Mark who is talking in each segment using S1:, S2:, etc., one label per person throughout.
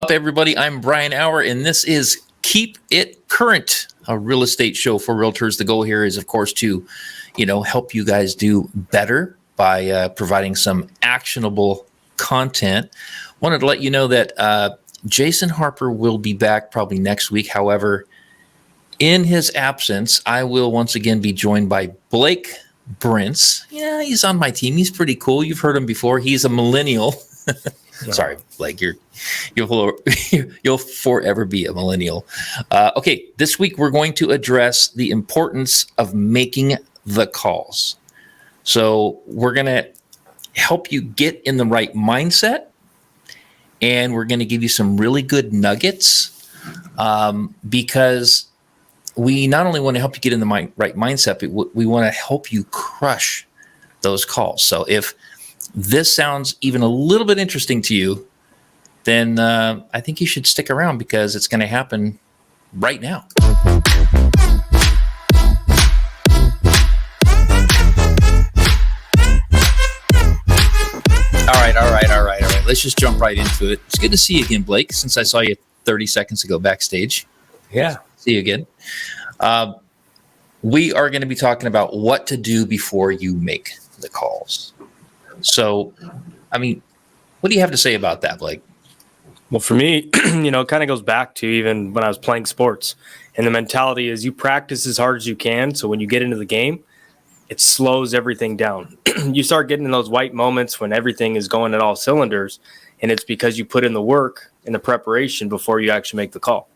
S1: Everybody, I'm Bryan Hour, and this is Keep It Current, a real estate show for realtors. The goal here is, of course, to, help you guys do better by providing some actionable content. Wanted to let you know that Jason Harper will be back probably next week. However, in his absence, I will once again be joined by Blake Brintz. Yeah, he's on my team. He's pretty cool. You've heard him before. He's a millennial. Sorry, Blake, you'll forever be a millennial. Okay, this week we're going to address the importance of making the calls. So we're going to help you get in the right mindset, and we're going to give you some really good nuggets because we not only want to help you get in the right mindset, but we want to help you crush those calls. So if this sounds even a little bit interesting to you, then I think you should stick around because it's going to happen right now. All right. Let's just jump right into it. It's good to see you again, Blake, since I saw you 30 seconds ago backstage.
S2: Yeah.
S1: See you again. We are going to be talking about what to do before you make the calls. So, what do you have to say about that, Blake?
S2: Well, for me, it kind of goes back to even when I was playing sports. And the mentality is you practice as hard as you can. So when you get into the game, it slows everything down. You start getting in those white moments when everything is going at all cylinders. And it's because you put in the work and the preparation before you actually make the call.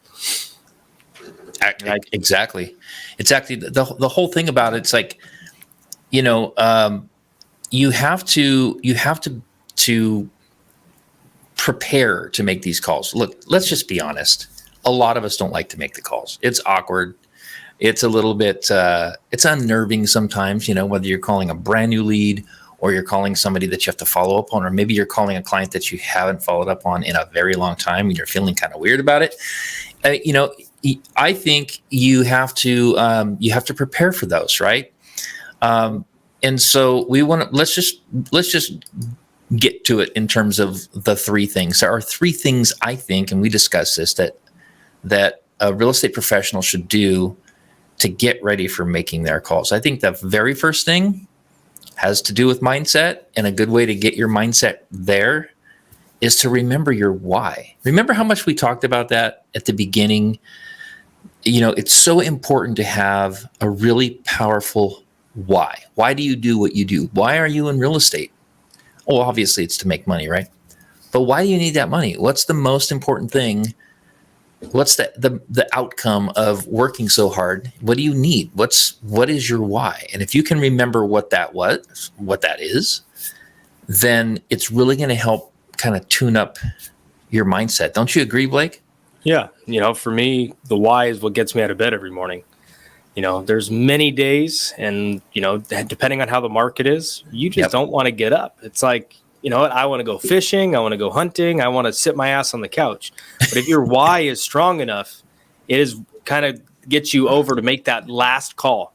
S1: Exactly. The whole thing about it's like, you have to prepare to make these calls. Look, let's just be honest. A lot of us don't like to make the calls. It's awkward. It's a little bit, it's unnerving sometimes, whether you're calling a brand new lead or you're calling somebody that you have to follow up on, or maybe you're calling a client that you haven't followed up on in a very long time and you're feeling kind of weird about it. I think you have to prepare for those, right? And so let's just get to it in terms of the three things. There are three things I think, and we discussed this, that a real estate professional should do to get ready for making their calls. I think the very first thing has to do with mindset, and a good way to get your mindset there is to remember your why. Remember how much we talked about that at the beginning? It's so important to have a really powerful why. Why do you do what you do? Why are you in real estate? Oh, obviously it's to make money, right? But why do you need that money? What's the most important thing? What's the outcome of working so hard? What do you need? What is your why? And if you can remember what that is, then it's really going to help kind of tune up your mindset. Don't you agree, Blake?
S2: Yeah. For me, the why is what gets me out of bed every morning. There's many days and, depending on how the market is, you just don't want to get up. It's like, I want to go fishing. I want to go hunting. I want to sit my ass on the couch. But if your why is strong enough, it is kind of gets you over to make that last call.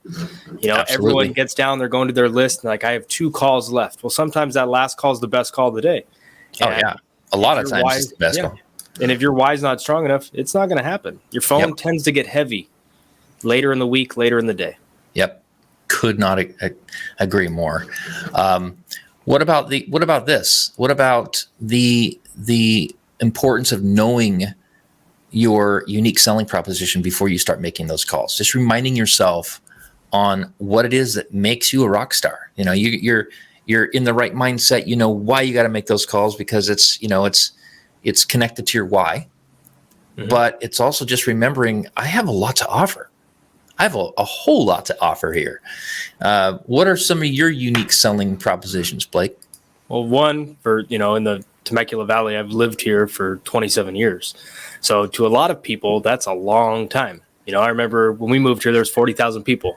S2: Everyone gets down, they're going to their list and like, I have 2 calls left. Well, sometimes that last call is the best call of the day. And
S1: a lot of times it's the best call.
S2: And if your why is not strong enough, it's not going to happen. Your phone tends to get heavy later in the week, later in the day.
S1: Yep. Could not agree more. What about this? What about the importance of knowing your unique selling proposition before you start making those calls? Just reminding yourself on what it is that makes you a rock star. You're in the right mindset. You know why you got to make those calls because it's connected to your why. Mm-hmm. But it's also just remembering I have a lot to offer. I have a whole lot to offer here. What are some of your unique selling propositions, Blake?
S2: Well, one, for, in the Temecula Valley, I've lived here for 27 years. So to a lot of people, that's a long time. I remember when we moved here, there's 40,000 people.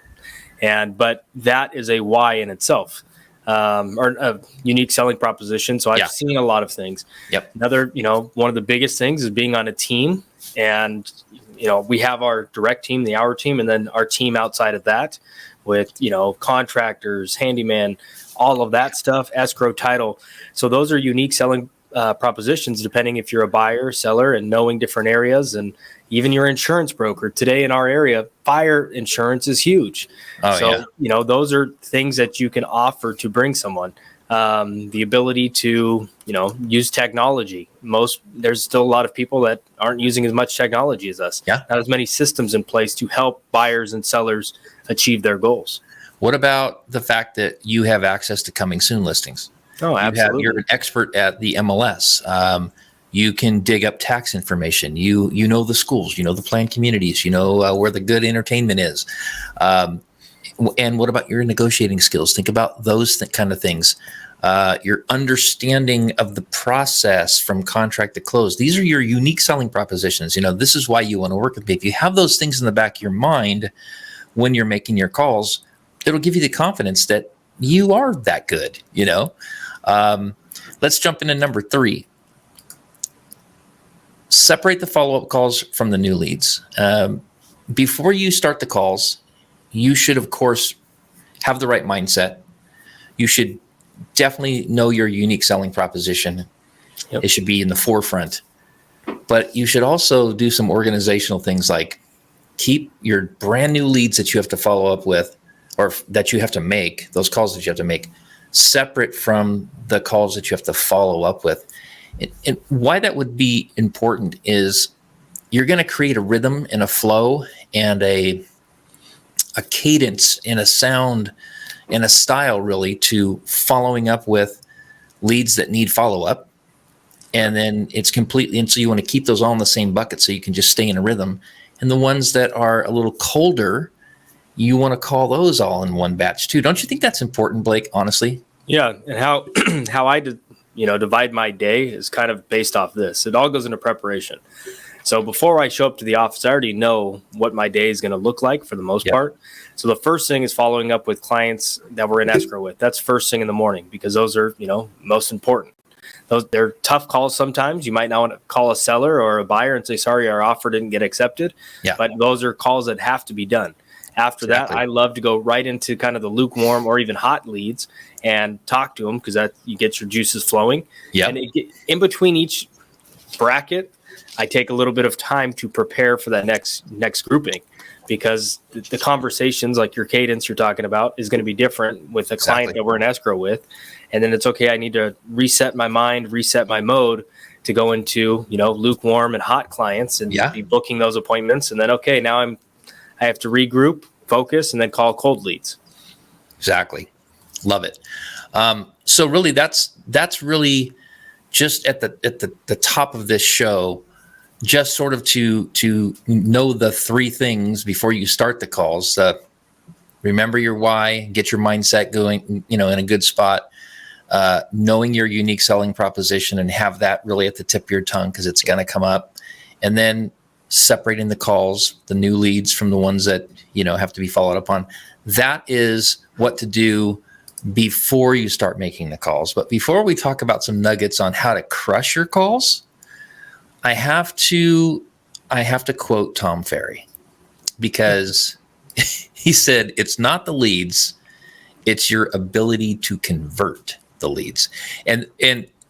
S2: But that is a why in itself, or a unique selling proposition. So I've seen a lot of things.
S1: Yep.
S2: Another, one of the biggest things is being on a team. And we have our direct team, the hour team, and then our team outside of that with, contractors, handyman, all of that stuff, escrow, title. So those are unique selling propositions, depending if you're a buyer, seller, and knowing different areas, and even your insurance broker. Today in our area, fire insurance is huge. Those are things that you can offer to bring someone. The ability to, use technology. There's still a lot of people that aren't using as much technology as us.
S1: Yeah.
S2: Not as many systems in place to help buyers and sellers achieve their goals.
S1: What about the fact that you have access to coming soon listings?
S2: Oh, absolutely.
S1: You're an expert at the MLS. You can dig up tax information. You know the schools, you know the planned communities, you know where the good entertainment is. And what about your negotiating skills? Think about those kind of things. Your understanding of the process from contract to close. These are your unique selling propositions. This is why you want to work with me. If you have those things in the back of your mind when you're making your calls, it'll give you the confidence that you are that good. Let's jump into number 3. Separate the follow-up calls from the new leads. Before you start the calls, you should, of course, have the right mindset. You should definitely know your unique selling proposition. Yep. It should be in the forefront. But you should also do some organizational things like keep your brand new leads that you have to follow up with, or that you have to make, those calls that you have to make, separate from the calls that you have to follow up with. And why that would be important is you're going to create a rhythm and a flow and a cadence and a sound and a style, really, to following up with leads that need follow-up. And then it's completely, and so you want to keep those all in the same bucket so you can just stay in a rhythm. And the ones that are a little colder, you want to call those all in one batch too. Don't you think that's important, Blake, honestly?
S2: Yeah. And how I divide my day is kind of based off this. It all goes into preparation. So before I show up to the office, I already know what my day is going to look like for the most part. So the first thing is following up with clients that we're in escrow with. That's first thing in the morning, because those are, most important. They're tough calls sometimes. You might not want to call a seller or a buyer and say, sorry, our offer didn't get accepted. Yeah. But those are calls that have to be done. After that, I love to go right into kind of the lukewarm or even hot leads and talk to them, because that you get your juices flowing. Yeah. And in between each bracket, I take a little bit of time to prepare for that next grouping, because the conversations, like your cadence you're talking about, is going to be different with a client that we're in escrow with. And then it's okay. I need to reset my mind, reset my mode to go into, lukewarm and hot clients and be booking those appointments. And then, okay, now I have to regroup, focus, and then call cold leads.
S1: Exactly. Love it. So really that's really just at the top of this show, just sort of to know the 3 things before you start the calls. Remember your why, get your mindset going, in a good spot, knowing your unique selling proposition and have that really at the tip of your tongue, because it's going to come up. And then separating the calls, the new leads from the ones that, have to be followed up on. That is what to do before you start making the calls. But before we talk about some nuggets on how to crush your calls, I have to quote Tom Ferry, because he said, it's not the leads, it's your ability to convert the leads. And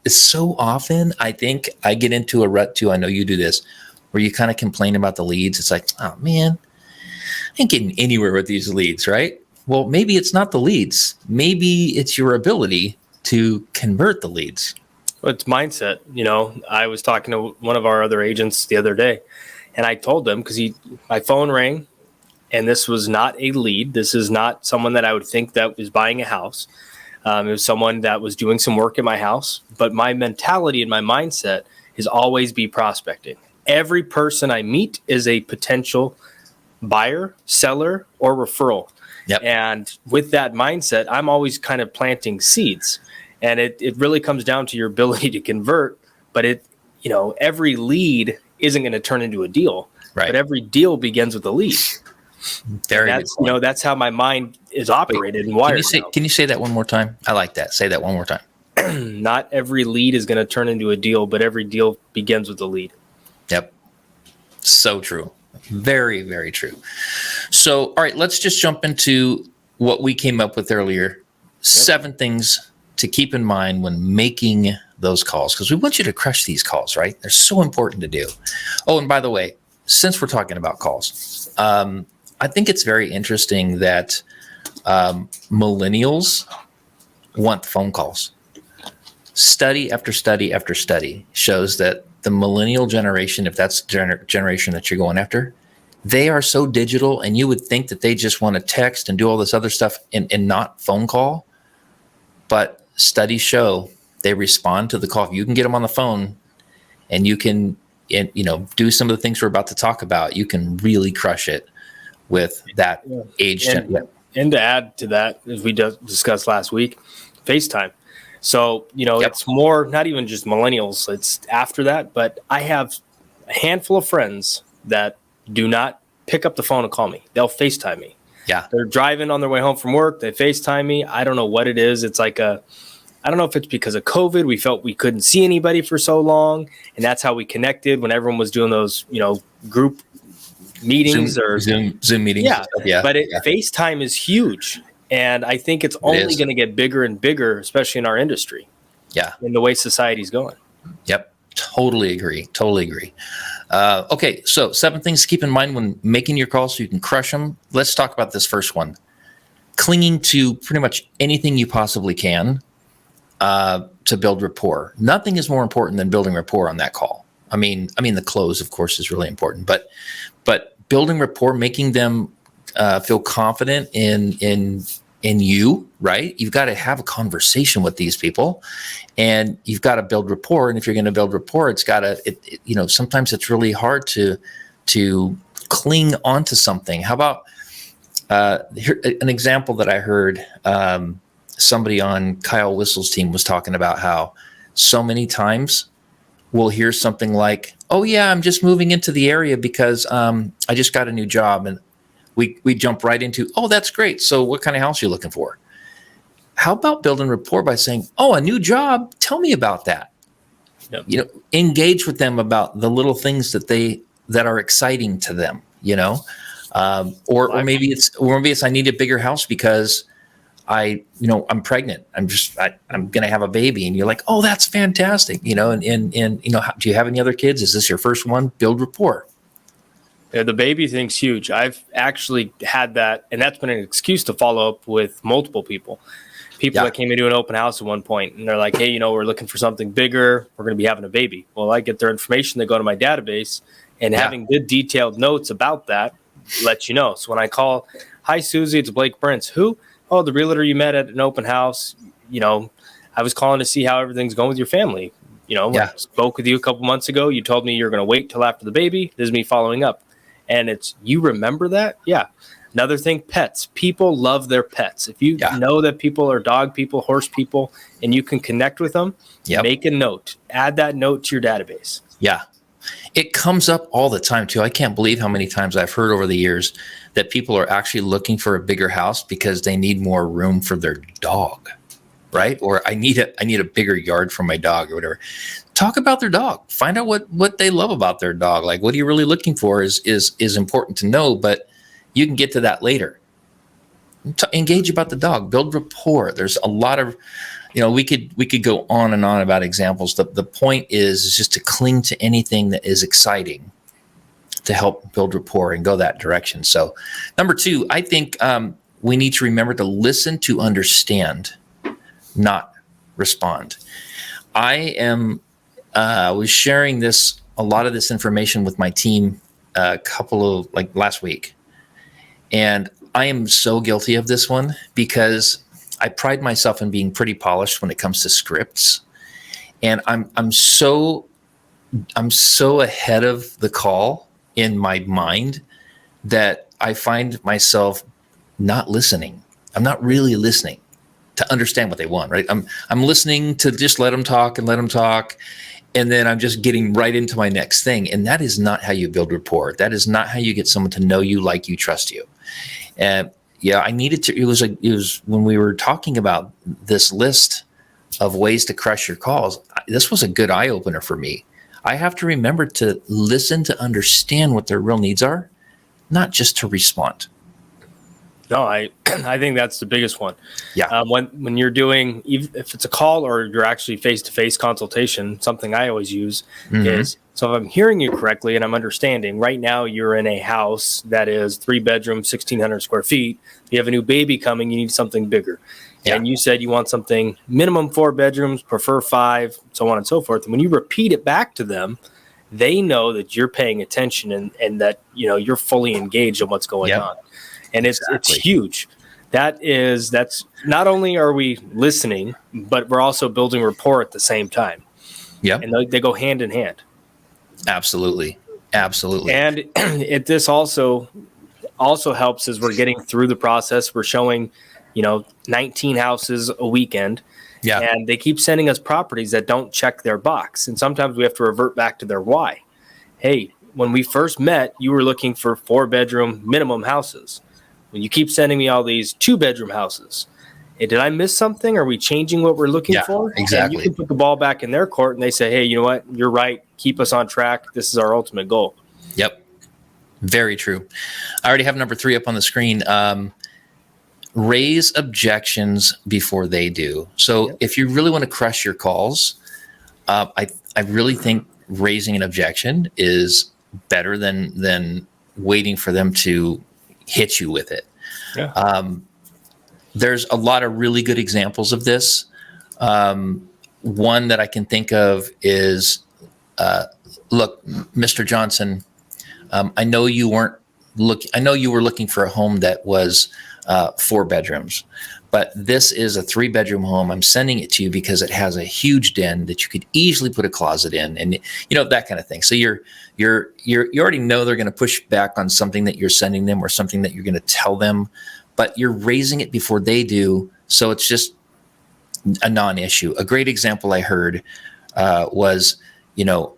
S1: so often I think I get into a rut too. I know you do this, where you kind of complain about the leads. It's like, oh man, I ain't getting anywhere with these leads, right? Well, maybe it's not the leads. Maybe it's your ability to convert the leads.
S2: Well, it's mindset. I was talking to one of our other agents the other day, and I told them, because my phone rang, and this was not a lead. This is not someone that I would think that was buying a house. It was someone that was doing some work at my house. But my mentality and my mindset is always be prospecting. Every person I meet is a potential buyer, seller, or referral. Yep. And with that mindset, I'm always kind of planting seeds. And it really comes down to your ability to convert. But every lead isn't going to turn into a deal. Right. But every deal begins with a lead. That's how my mind is operated and wired.
S1: Can you say that one more time? I like that. Say that one more time.
S2: Not every lead is going to turn into a deal, but every deal begins with a lead.
S1: Yep. So true. Very, very true. So, all right, let's just jump into what we came up with earlier. Yep. 7 things to keep in mind when making those calls, because we want you to crush these calls, right? They're so important to do. Oh, and by the way, since we're talking about calls, I think it's very interesting that millennials want phone calls. Study after study after study shows that the millennial generation, if that's the generation that you're going after, they are so digital, and you would think that they just want to text and do all this other stuff and not phone call. But studies show they respond to the call. If you can get them on the phone and you can, do some of the things we're about to talk about, you can really crush it with that age.
S2: And to add to that, as we discussed last week, FaceTime. So, it's more, not even just millennials, it's after that. But I have a handful of friends that do not pick up the phone and call me. They'll FaceTime me.
S1: Yeah.
S2: They're driving on their way home from work. They FaceTime me. I don't know what it is. It's like I don't know if it's because of COVID. We felt we couldn't see anybody for so long. And that's how we connected when everyone was doing those, group meetings
S1: Zoom meetings.
S2: Yeah. But FaceTime is huge. And I think it's only going to get bigger and bigger, especially in our industry.
S1: Yeah.
S2: In the way society's going.
S1: Yep. Totally agree. Okay. So 7 things to keep in mind when making your calls so you can crush them. Let's talk about this first one. Clinging to pretty much anything you possibly can to build rapport. Nothing is more important than building rapport on that call. I mean, the close, of course, is really important, but building rapport, making them feel confident in you, right? You've got to have a conversation with these people, and you've got to build rapport. And if you're going to build rapport, it's got to, sometimes it's really hard to cling onto something. How about here, an example that I heard? Somebody on Kyle Whistle's team was talking about how so many times we'll hear something like, "Oh yeah, I'm just moving into the area because I just got a new job," and we jump right into, "Oh, that's great. So what kind of house are you looking for?" How about building rapport by saying, "Oh, a new job. Tell me about that." Yep. Engage with them about the little things that are exciting to them. Or maybe it's I need a bigger house because I'm pregnant. I'm going to have a baby. And you're like, "Oh, that's fantastic." And do you have any other kids? Is this your first one? Build rapport.
S2: Yeah, the baby thing's huge. I've actually had that, and that's been an excuse to follow up with multiple people. That came into an open house at one point, and they're like, "Hey, we're looking for something bigger. We're going to be having a baby." Well, I get their information. They go to my database, and having good detailed notes about that lets you know. So when I call, "Hi, Susie, it's Blake Prince." Who? "Oh, the realtor you met at an open house. I was calling to see how everything's going with your family. I spoke with you a couple months ago. You told me you're going to wait till after the baby. This is me following up." And it's, you remember that? Yeah. Another thing, pets. People love their pets. If you know that people are dog people, horse people, and you can connect with them, make a note. Add that note to your database.
S1: Yeah. It comes up all the time, too. I can't believe how many times I've heard over the years that people are actually looking for a bigger house because they need more room for their dog, right? Or I need a bigger yard for my dog or whatever. Talk about their dog. Find out what they love about their dog. Like, what are you really looking for is important to know, but you can get to that later. Engage about the dog. Build rapport. There's a lot of, we could go on and on about examples. The point is just to cling to anything that is exciting to help build rapport and go that direction. So, number 2, I think we need to remember to listen to understand, not respond. I was sharing a lot of this information with my team last week. And I am so guilty of this one because I pride myself in being pretty polished when it comes to scripts. And I'm so ahead of the call in my mind that I find myself not listening. I'm not really listening to understand what they want, right? I'm listening to just let them talk. And then I'm just getting right into my next thing. And that is not how you build rapport. That is not how you get someone to know you, like you, trust you. And I needed to, it was when we were talking about this list of ways to crush your calls, this was a good eye opener for me. I have to remember to listen to understand what their real needs are, not just to respond.
S2: No, I I think that's the biggest one.
S1: Yeah.
S2: When you're doing, if it's a call or you're actually face-to-face consultation, something I always use is, so if I'm hearing you correctly and I'm understanding, right now you're in a house that is 3 bedrooms, 1,600 square feet. You have a new baby coming, you need something bigger.
S1: Yeah.
S2: And you said you want something minimum 4 bedrooms, prefer 5, so on and so forth. And when you repeat it back to them, they know that you're paying attention and that, you're fully engaged in what's going on. And it's huge. That's not only are we listening, but we're also building rapport at the same time.
S1: Yeah.
S2: And they go hand in hand.
S1: Absolutely.
S2: And this also helps as we're getting through the process. We're showing, 19 houses a weekend. Yeah. And they keep sending us properties that don't check their box. And sometimes we have to revert back to their why. Hey, when we first met, you were looking for 4-bedroom minimum houses. When you keep sending me all these 2-bedroom houses, hey, did I miss something? Are we changing what we're looking for?
S1: Exactly.
S2: And you can put the ball back in their court and they say, hey, you know what? You're right. Keep us on track. This is our ultimate goal.
S1: Yep. Very true. I already have number 3 up on the screen. Raise objections before they do. So if you really want to crush your calls, I really think raising an objection is better than waiting for them to hit you with it. Yeah. There's a lot of really good examples of this. One that I can think of is, look, Mr. Johnson, I know you were looking for a home that was 4 bedrooms, but this is a 3-bedroom home. I'm sending it to you because it has a huge den that you could easily put a closet in, and that kind of thing. So you already know they're going to push back on something that you're sending them or something that you're going to tell them, but you're raising it before they do. So it's just a non-issue. A great example I heard was,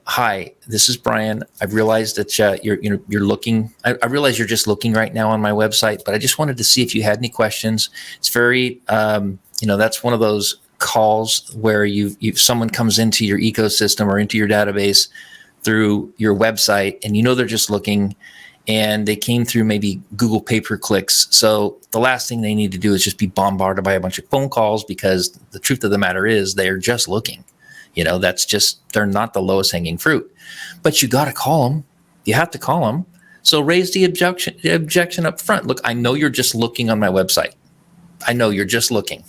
S1: hi, this is Bryan. I've realized that you're looking. I realize you're just looking right now on my website, but I just wanted to see if you had any questions. It's very, that's one of those calls where someone comes into your ecosystem or into your database through your website, and they're just looking, and they came through maybe Google pay-per-clicks. So the last thing they need to do is just be bombarded by a bunch of phone calls, because the truth of the matter is they're just looking. They're not the lowest hanging fruit, but you got to call them. You have to call them. So raise the objection up front. Look, I know you're just looking on my website. I know you're just looking.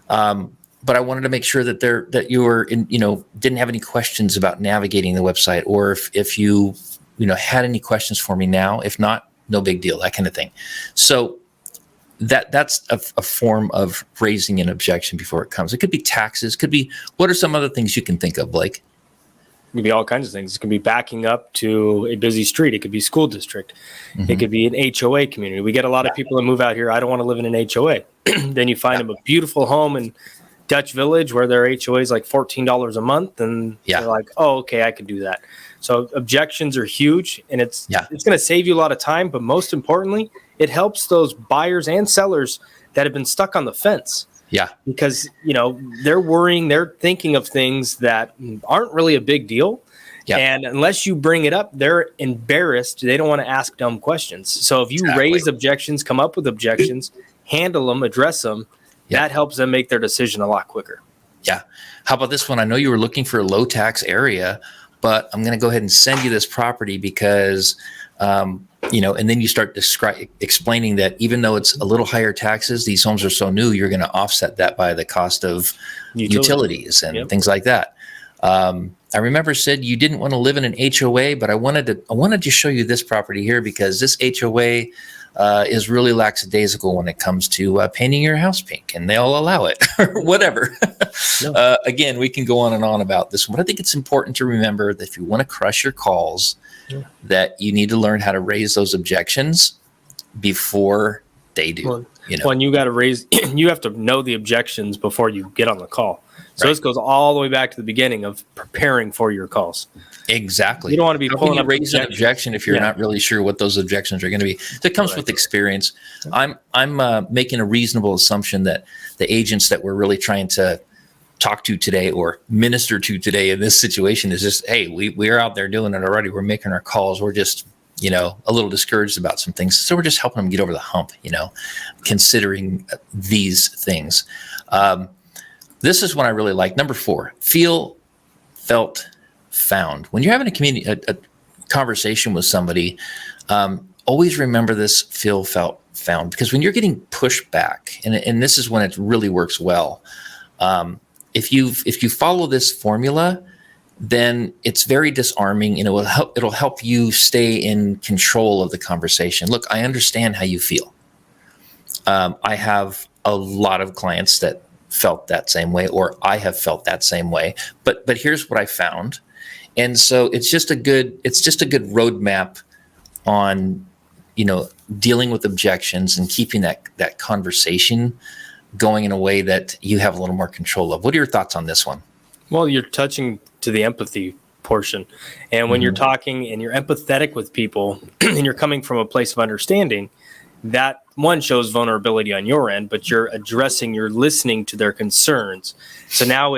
S1: But I wanted to make sure that you were didn't have any questions about navigating the website, or if you had any questions for me now. If not, no big deal, that kind of thing. So that's a form of raising an objection before it comes. It could be taxes, could be, what are some other things you can think of, Blake?
S2: It could be all kinds of things. It could be backing up to a busy street. It could be school district. Mm-hmm. It could be an HOA community. We get a lot of people that move out here. I don't want to live in an HOA. Then you find them a beautiful home in Dutch Village where their HOA is like $14 a month. And they're like, oh, okay, I can do that. So objections are huge, and it's going to save you a lot of time. But most importantly, it helps those buyers and sellers that have been stuck on the fence. Yeah. Because, they're worrying, they're thinking of things that aren't really a big deal. Yeah. And unless you bring it up, they're embarrassed. They don't want to ask dumb questions. So if you raise objections, come up with objections, handle them, address them, that helps them make their decision a lot quicker.
S1: Yeah. How about this one? I know you were looking for a low tax area, but I'm going to go ahead and send you this property because, and then you start explaining that even though it's a little higher taxes, these homes are so new, you're going to offset that by the cost of utilities and things like that. I remember said you didn't want to live in an HOA, but I wanted to show you this property here because this HOA is really lackadaisical when it comes to painting your house pink, and they'll allow it or whatever. Again, we can go on and on about this one, but I think it's important to remember that if you want to crush your calls, that you need to learn how to raise those objections before they do.
S2: When you got to you have to know the objections before you get on the call. So this goes all the way back to the beginning of preparing for your calls.
S1: Exactly.
S2: You don't want to be pulling up
S1: raise an objection if you're not really sure what those objections are going to be. That comes with experience. I'm making a reasonable assumption that the agents that we're really trying to talk to today or minister to today in this situation is just, hey, we're out there doing it already. We're making our calls. We're just a little discouraged about some things. So we're just helping them get over the hump, considering these things. This is one I really like. Number 4, feel, felt, found. When you're having a conversation with somebody, always remember this: feel, felt, found. Because when you're getting pushed back, and this is when it really works well, if you follow this formula, then it's very disarming, and it'll help you stay in control of the conversation. Look, I understand how you feel. I have a lot of clients that felt that same way, or I have felt that same way. But here's what I found. And so it's just a good roadmap on, dealing with objections and keeping that conversation going in a way that you have a little more control of. What are your thoughts on this one?
S2: Well, you're touching to the empathy portion. And when you're talking and you're empathetic with people and you're coming from a place of understanding, that one shows vulnerability on your end, but you're listening to their concerns. So now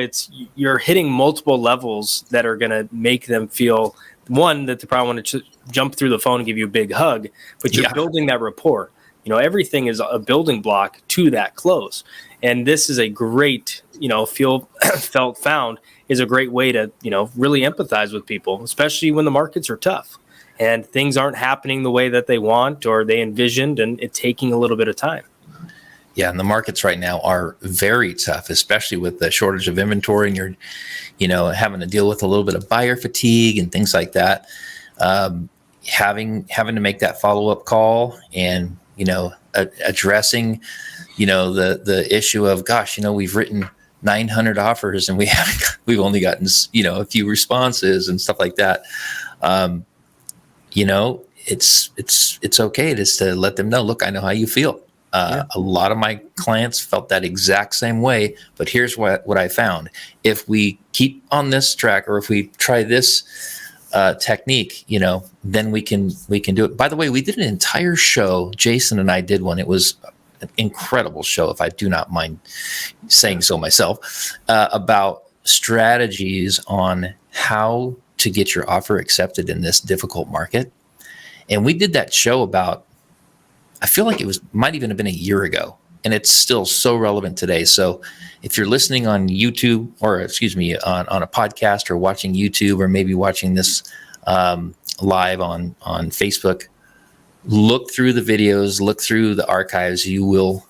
S2: you're hitting multiple levels that are going to make them feel, one, that they probably want to jump through the phone and give you a big hug, but you're building that rapport. Everything is a building block to that close. And this is a great, feel, felt, found is a great way to, really empathize with people, especially when the markets are tough and things aren't happening the way that they want or they envisioned, and it's taking a little bit of time.
S1: Yeah, and the markets right now are very tough, especially with the shortage of inventory, and you're, having to deal with a little bit of buyer fatigue and things like that. Having to make that follow-up call and, addressing, the issue of, gosh, we've written 900 offers and we've only gotten, a few responses and stuff like that. It's okay just to let them know, look, I know how you feel. A lot of my clients felt that exact same way, but here's what I found. If we keep on this track, or if we try this technique, then we can do it. By the way, we did an entire show. Jason and I did one. It was an incredible show, if I do not mind saying so myself, about strategies on how to get your offer accepted in this difficult market. And we did that show about, I feel like might even have been a year ago, and it's still so relevant today. So if you're listening on YouTube, or on a podcast, or watching YouTube, or maybe watching this live on Facebook, look through the videos, look through the archives. You will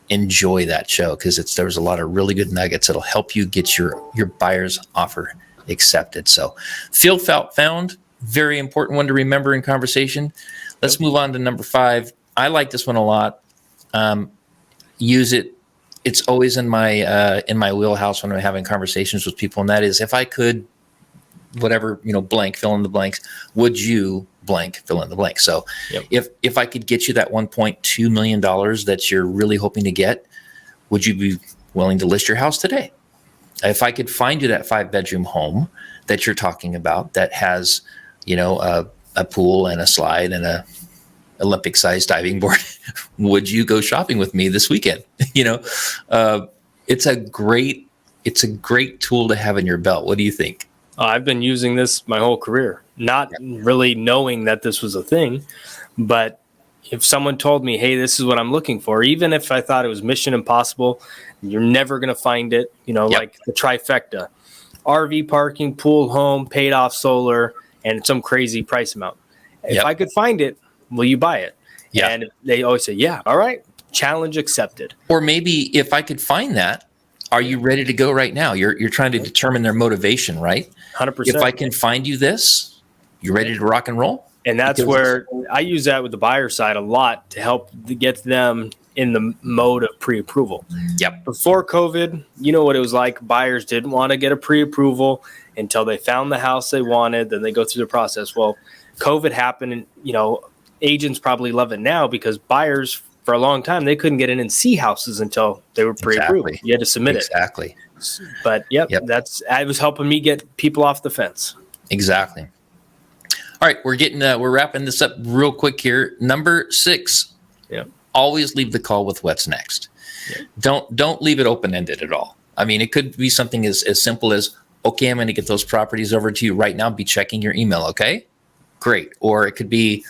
S1: enjoy that show, because there's a lot of really good nuggets that'll help you get your buyer's offer accepted. So feel, felt, found, very important one to remember in conversation. Let's move on to number 5. I like this one a lot. Use it. It's always in my wheelhouse when I'm having conversations with people, and that is, if I could, whatever, blank, fill in the blanks, would you blank, fill in the blank. So if I could get you that $1.2 million that you're really hoping to get, would you be willing to list your house today? If I could find you that 5-bedroom home that you're talking about that has, a pool and a slide and a Olympic-sized diving board, would you go shopping with me this weekend? It's a great tool to have in your belt. What do you think?
S2: I've been using this my whole career, not really knowing that this was a thing, but if someone told me, hey, this is what I'm looking for, even if I thought it was mission impossible, you're never going to find it, like the trifecta: RV parking, pool, home, paid off solar, and some crazy price amount. If I could find it, will you buy it? Yeah. And they always say, yeah, all right, challenge accepted.
S1: Or maybe, if I could find that, are you ready to go right now? You're trying to determine their motivation, right?
S2: 100%.
S1: If I can find you this, you ready to rock and roll?
S2: And that's where I use that with the buyer side a lot to help get them in the mode of pre-approval.
S1: Yep.
S2: Before COVID, you know what it was like. Buyers didn't want to get a pre-approval until they found the house they wanted. Then they go through the process. Well, COVID happened, and agents probably love it now, because buyers, for a long time, they couldn't get in and see houses until they were pre-approved.
S1: Exactly.
S2: You had to submit it.
S1: Exactly.
S2: But it was helping me get people off the fence.
S1: Exactly. All right, we're wrapping this up real quick here. Number 6.
S2: Yeah.
S1: Always leave the call with what's next. Yeah. Don't leave it open-ended at all. I mean, it could be something as simple as, okay, I'm going to get those properties over to you right now. Be checking your email, okay? Great. Or it could be,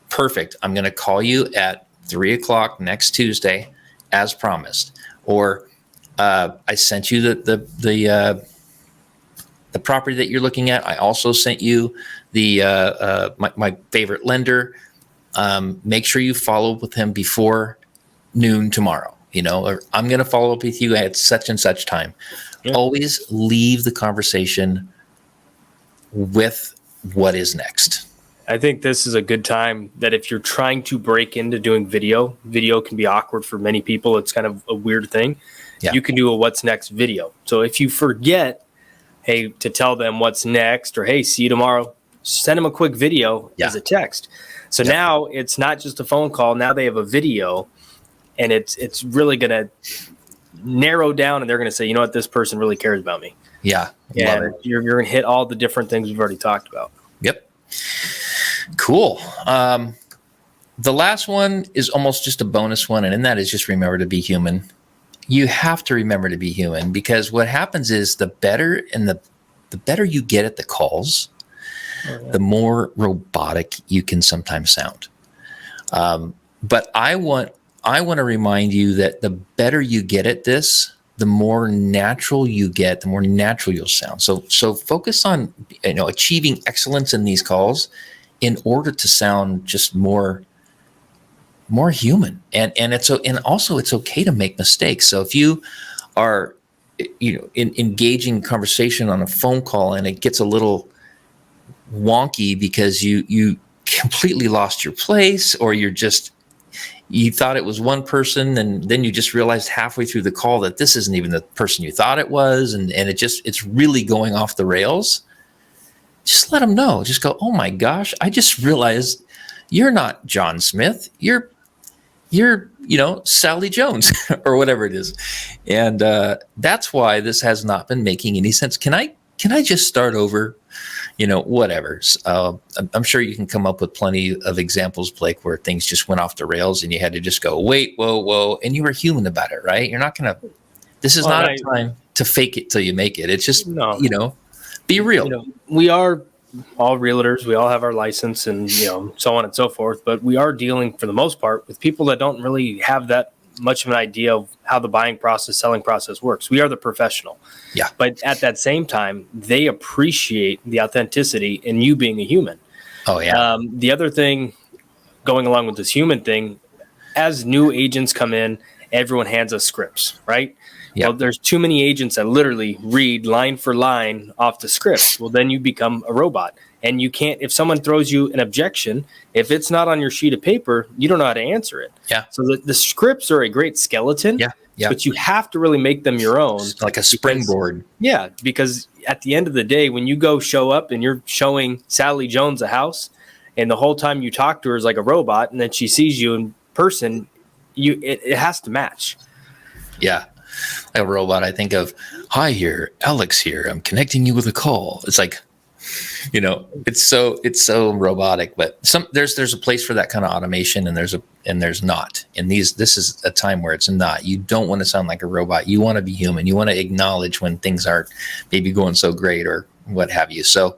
S1: perfect, I'm going to call you at 3:00 next Tuesday as promised. Or I sent you the property that you're looking at. I also sent you my favorite lender. Make sure you follow up with him before noon tomorrow, or I'm going to follow up with you at such and such time. Yeah. Always leave the conversation with what is next.
S2: I think this is a good time that if you're trying to break into doing video can be awkward for many people. It's kind of a weird thing. Yeah. You can do a what's next video. So if you forget, hey, to tell them what's next, or hey, see you tomorrow, send them a quick video as a text. So now it's not just a phone call. Now they have a video, and it's really going to narrow down, and they're going to say, you know what, this person really cares about me.
S1: Yeah.
S2: And you're going to hit all the different things we've already talked about.
S1: Yep. Cool. The last one is almost just a bonus one, and that is just remember to be human. You have to remember to be human, because what happens is the better you get at the calls, the more robotic you can sometimes sound. But I want to remind you that the better you get at this, the more natural you get, the more natural you'll sound. So focus on achieving excellence in these calls in order to sound just more human. And also it's okay to make mistakes. So if you are engaging conversation on a phone call and it gets a little wonky because you completely lost your place, or you thought it was one person, and then you just realized halfway through the call that this isn't even the person you thought it was, and it's really going off the rails, just let them know. Just go, oh my gosh, I just realized you're not John Smith. You're Sally Jones or whatever it is. And that's why this has not been making any sense. Can I just start over? Whatever. I'm sure you can come up with plenty of examples, Blake, where things just went off the rails and you had to just go, wait, whoa. And you were human about it, right? You're not going to, this is not a time to fake it till you make it. It's just, be real.
S2: We are all realtors. We all have our license and, so on and so forth. But we are dealing, for the most part, with people that don't really have that much of an idea of how the buying process, selling process works. We are the professional.
S1: Yeah.
S2: But at that same time, they appreciate the authenticity in you being a human.
S1: Oh, yeah.
S2: The other thing going along with this human thing, as new agents come in, everyone hands us scripts, right? Yep. Well, there's too many agents that literally read line for line off the script. Well, then you become a robot. And you can't, if someone throws you an objection, if it's not on your sheet of paper, you don't know how to answer it.
S1: Yeah.
S2: So the scripts are a great skeleton.
S1: Yeah. Yeah.
S2: But you have to really make them your own.
S1: It's like a springboard.
S2: Because at the end of the day, when you go show up and you're showing Sally Jones a house, and the whole time you talk to her is like a robot, and then she sees you in person, it has to match.
S1: Yeah. Like a robot, I think of, hi here, Alex here. I'm connecting you with a call. It's like, it's so robotic, but there's a place for that kind of automation, and there's not. And this is a time where it's not. You don't want to sound like a robot. You want to be human. You want to acknowledge when things aren't maybe going so great or what have you. So,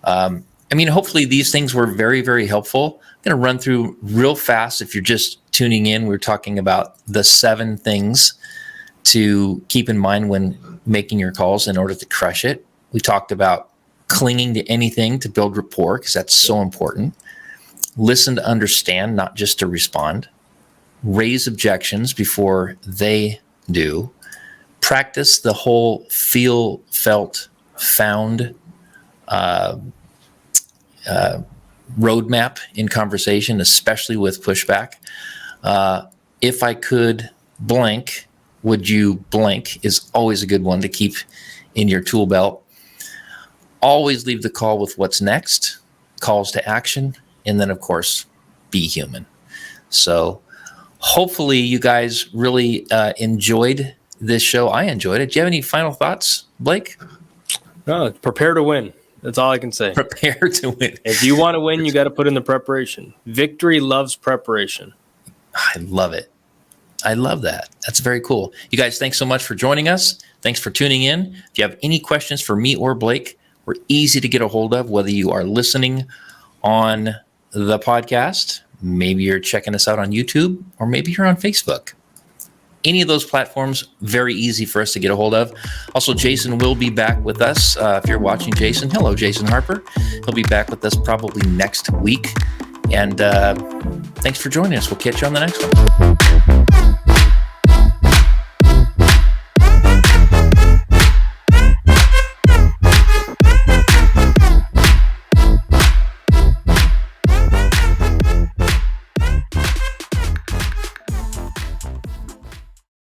S1: hopefully these things were very, very helpful. I'm going to run through real fast. If you're just tuning in, we're talking about the 7 things to keep in mind when making your calls in order to crush it. We talked about clinging to anything to build rapport, because that's so important. Listen to understand, not just to respond. Raise objections before they do. Practice the whole feel, felt, found roadmap in conversation, especially with pushback. If I could blank, would you blank is always a good one to keep in your tool belt. Always leave the call with what's next, calls to action, and then, of course, be human. So hopefully you guys really enjoyed this show. I enjoyed it. Do you have any final thoughts, Blake?
S2: No, prepare to win. That's all I can say.
S1: Prepare to win.
S2: If you want to win, you got to put in the preparation. Victory loves preparation.
S1: I love it. I love that. That's very cool. You guys, thanks so much for joining us. Thanks for tuning in. If you have any questions for me or Blake, we're easy to get a hold of, whether you are listening on the podcast. Maybe you're checking us out on YouTube, or maybe you're on Facebook. Any of those platforms, very easy for us to get a hold of. Also, Jason will be back with us. If you're watching Jason, hello, Jason Harper. He'll be back with us probably next week. And thanks for joining us. We'll catch you on the next one.